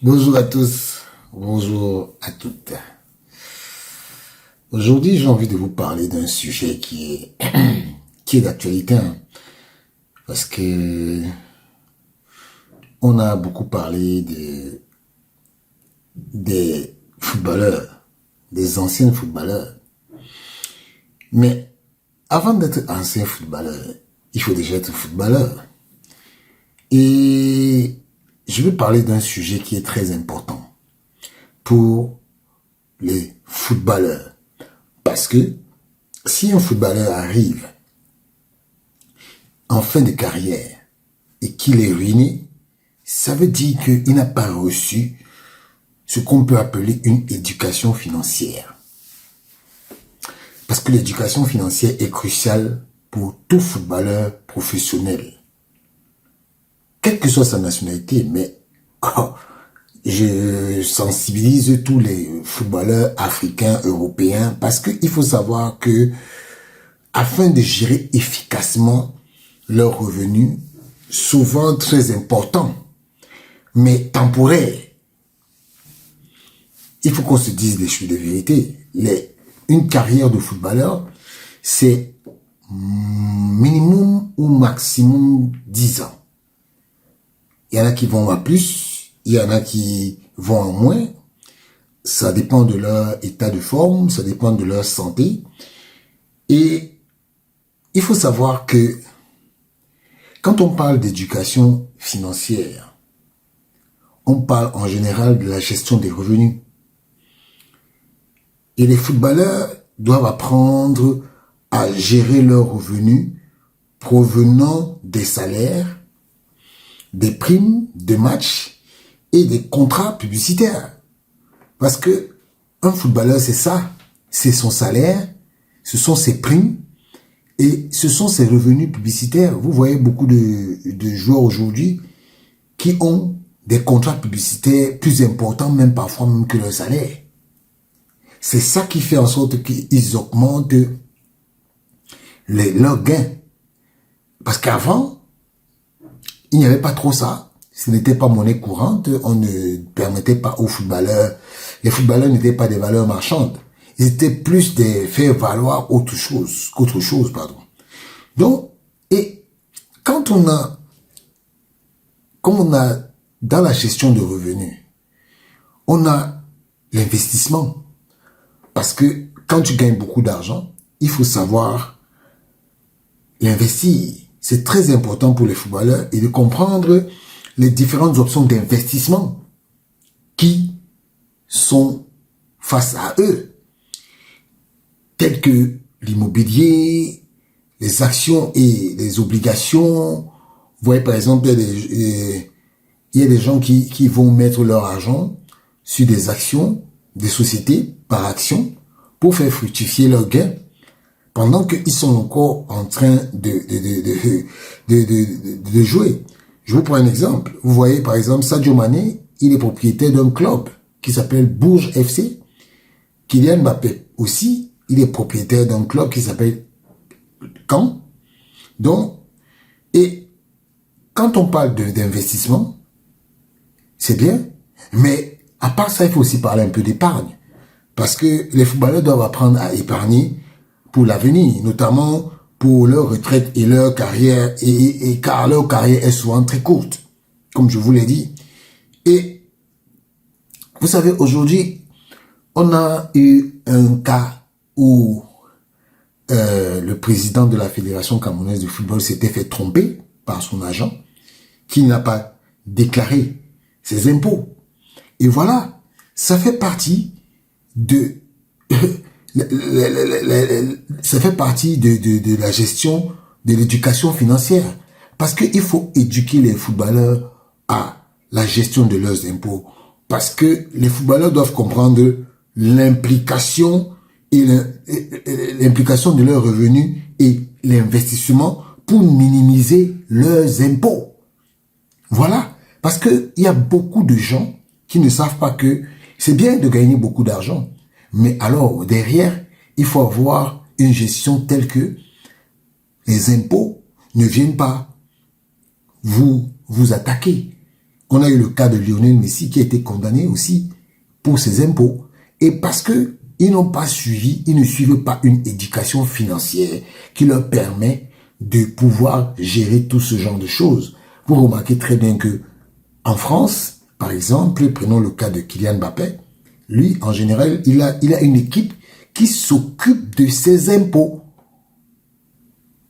Bonjour à tous, bonjour à toutes. Aujourd'hui, j'ai envie de vous parler d'un sujet qui est d'actualité, hein, parce que on a beaucoup parlé des footballeurs, des anciens footballeurs. Mais avant d'être ancien footballeur, il faut déjà être footballeur. Et je vais parler d'un sujet qui est très important pour les footballeurs. Parce que si un footballeur arrive en fin de carrière et qu'il est ruiné, ça veut dire qu'il n'a pas reçu ce qu'on peut appeler une éducation financière. Parce que l'éducation financière est cruciale pour tout footballeur professionnel. Quelle que soit sa nationalité, mais je sensibilise tous les footballeurs africains, européens, parce qu'il faut savoir que afin de gérer efficacement leurs revenus, souvent très importants, mais temporaires, il faut qu'on se dise des choses de vérité. Une carrière de footballeur, c'est minimum ou maximum 10 ans. Il y en a qui vont à plus, il y en a qui vont en moins. Ça dépend de leur état de forme, ça dépend de leur santé. Et il faut savoir que quand on parle d'éducation financière, on parle en général de la gestion des revenus. Et les footballeurs doivent apprendre à gérer leurs revenus provenant des salaires, des primes de match et des contrats publicitaires. Parce que un footballeur, c'est ça. C'est son salaire, ce sont ses primes et ce sont ses revenus publicitaires. Vous voyez beaucoup de joueurs aujourd'hui qui ont des contrats publicitaires plus importants, même parfois même que leur salaire. C'est ça qui fait en sorte qu'ils augmentent leurs gains. Parce qu'avant, il n'y avait pas trop ça. Ce n'était pas monnaie courante. On ne permettait pas aux footballeurs. Les footballeurs n'étaient pas des valeurs marchandes. Ils étaient plus des faire valoir qu'autre chose, pardon. Donc, et quand on a, comme on a dans la gestion de revenus, on a l'investissement. Parce que quand tu gagnes beaucoup d'argent, il faut savoir l'investir. C'est très important pour les footballeurs et de comprendre les différentes options d'investissement qui sont face à eux, telles que l'immobilier, les actions et les obligations. Vous voyez par exemple, il y a des gens qui vont mettre leur argent sur des actions, des sociétés par action pour faire fructifier leurs gains pendant qu'ils sont encore en train de jouer. Je vous prends un exemple. Vous voyez par exemple Sadio Mané, il est propriétaire d'un club qui s'appelle Bourges FC. Kylian Mbappé aussi, il est propriétaire d'un club qui s'appelle Caen. Donc, et quand on parle d'investissement, c'est bien, mais à part ça, il faut aussi parler un peu d'épargne. Parce que les footballeurs doivent apprendre à épargner pour l'avenir, notamment pour leur retraite et leur carrière, et car leur carrière est souvent très courte, comme je vous l'ai dit. Et vous savez, aujourd'hui, on a eu un cas où le président de la Fédération camerounaise de football s'était fait tromper par son agent, qui n'a pas déclaré ses impôts. Et voilà, ça fait partie de ça fait partie de la gestion de l'éducation financière. Parce qu'il faut éduquer les footballeurs à la gestion de leurs impôts. Parce que les footballeurs doivent comprendre l'implication et l'implication de leurs revenus et l'investissement pour minimiser leurs impôts. Voilà. Parce qu'il y a beaucoup de gens qui ne savent pas que c'est bien de gagner beaucoup d'argent. Mais alors, derrière, il faut avoir une gestion telle que les impôts ne viennent pas vous attaquer. on a eu le cas de Lionel Messi qui a été condamné aussi pour ses impôts. Et parce que ils n'ont pas suivi, ils ne suivent pas une éducation financière qui leur permet de pouvoir gérer tout ce genre de choses. Vous remarquez très bien que en France, par exemple, prenons le cas de Kylian Mbappé, lui, en général, il a une équipe qui s'occupe de ses impôts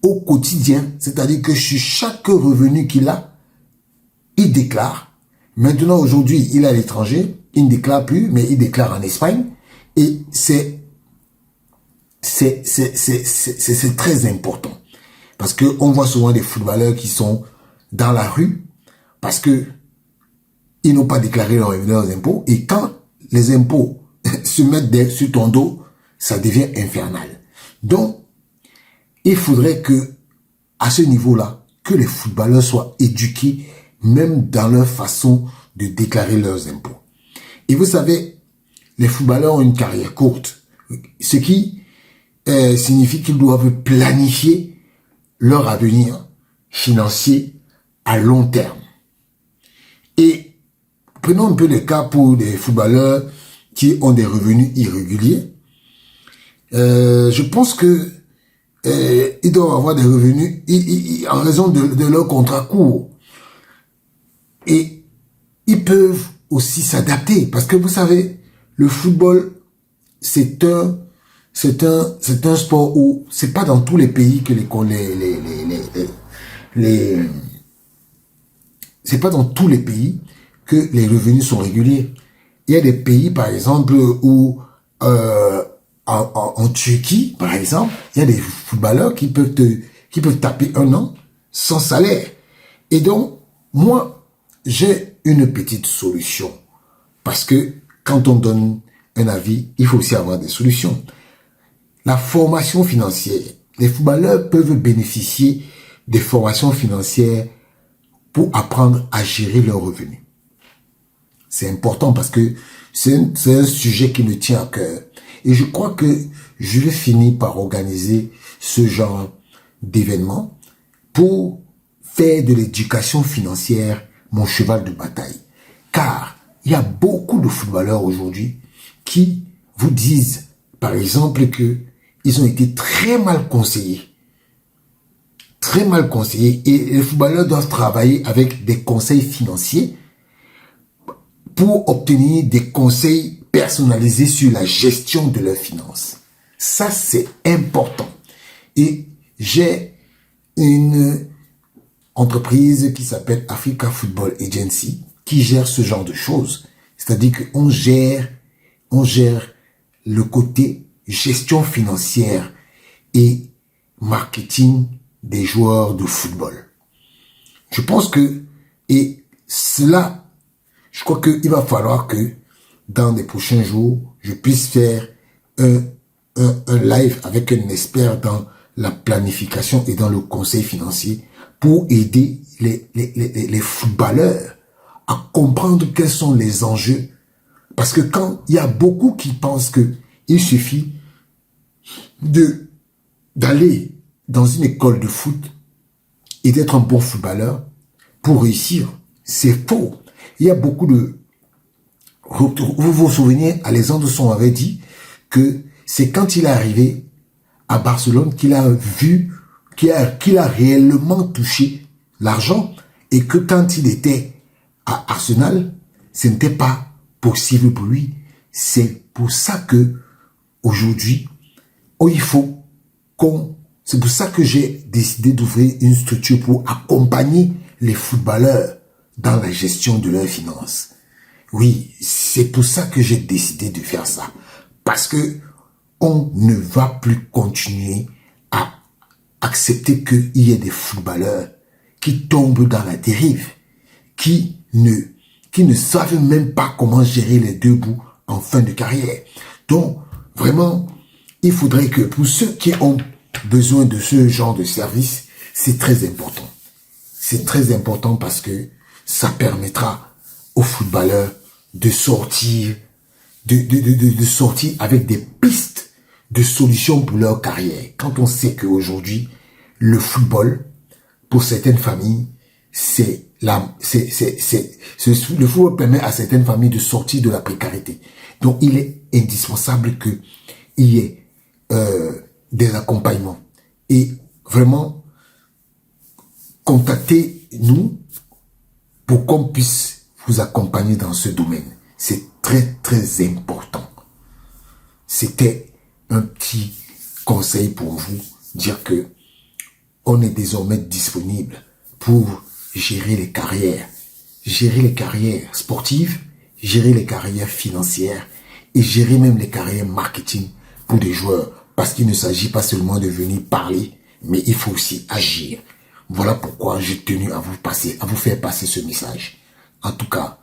au quotidien. C'est-à-dire que sur chaque revenu qu'il a, il déclare. Maintenant, aujourd'hui, il est à l'étranger, il ne déclare plus, mais il déclare en Espagne. Et c'est très important. Parce qu'on voit souvent des footballeurs qui sont dans la rue parce que ils n'ont pas déclaré leurs impôts. Et quand les impôts se mettent sur ton dos, ça devient infernal. Donc, il faudrait que, à ce niveau-là, que les footballeurs soient éduqués, même dans leur façon de déclarer leurs impôts. Et vous savez, les footballeurs ont une carrière courte, ce qui signifie qu'ils doivent planifier leur avenir financier à long terme. Et prenons un peu le cas pour des footballeurs qui ont des revenus irréguliers. Je pense que ils doivent avoir des revenus en raison de leur contrat court. Et ils peuvent aussi s'adapter parce que vous savez, le football, c'est un sport où c'est pas dans tous les pays que c'est pas dans tous les pays que les revenus sont réguliers. Il y a des pays, par exemple, où en Turquie, par exemple, il y a des footballeurs qui peuvent taper un an sans salaire. Et donc, moi, j'ai une petite solution. Parce que quand on donne un avis, il faut aussi avoir des solutions. La formation financière. Les footballeurs peuvent bénéficier des formations financières pour apprendre à gérer leurs revenus. C'est important parce que c'est un sujet qui me tient à cœur. Et je crois que je vais finir par organiser ce genre d'événement pour faire de l'éducation financière mon cheval de bataille. Car il y a beaucoup de footballeurs aujourd'hui qui vous disent, par exemple, que ils ont été très mal conseillés. Très mal conseillés. Et les footballeurs doivent travailler avec des conseils financiers pour obtenir des conseils personnalisés sur la gestion de leurs finances. Ça, c'est important. Et j'ai une entreprise qui s'appelle Africa Football Agency qui gère ce genre de choses. C'est-à-dire qu'on gère le côté gestion financière et marketing des joueurs de football. Je pense que, et cela, je crois qu'il va falloir que dans les prochains jours, je puisse faire un live avec un expert dans la planification et dans le conseil financier pour aider les footballeurs à comprendre quels sont les enjeux. Parce que quand il y a beaucoup qui pensent que il suffit d'aller dans une école de foot et d'être un bon footballeur pour réussir, c'est faux. Il y a beaucoup de... Vous vous souvenez, Alexandre Son avait dit que c'est quand il est arrivé à Barcelone qu'il a vu, qu'il a réellement touché l'argent et que quand il était à Arsenal, ce n'était pas possible pour lui. C'est pour ça que aujourd'hui, c'est pour ça que j'ai décidé d'ouvrir une structure pour accompagner les footballeurs dans la gestion de leurs finances. Oui, c'est pour ça que j'ai décidé de faire ça. Parce que on ne va plus continuer à accepter qu'il y ait des footballeurs qui tombent dans la dérive, qui ne savent même pas comment gérer les deux bouts en fin de carrière. Donc, vraiment, il faudrait que pour ceux qui ont besoin de ce genre de service, c'est très important. C'est très important parce que ça permettra aux footballeurs de sortir, de sortir avec des pistes de solutions pour leur carrière. Quand on sait qu'aujourd'hui, le football, pour certaines familles, c'est le football permet à certaines familles de sortir de la précarité. Donc, il est indispensable qu'il y ait des accompagnements. Et vraiment, contactez-nous pour qu'on puisse vous accompagner dans ce domaine. C'est très, très important. C'était un petit conseil pour vous, dire que on est désormais disponible pour gérer les carrières sportives, gérer les carrières financières et gérer même les carrières marketing pour des joueurs. Parce qu'il ne s'agit pas seulement de venir parler, mais il faut aussi agir. Voilà pourquoi j'ai tenu à vous faire passer ce message. En tout cas,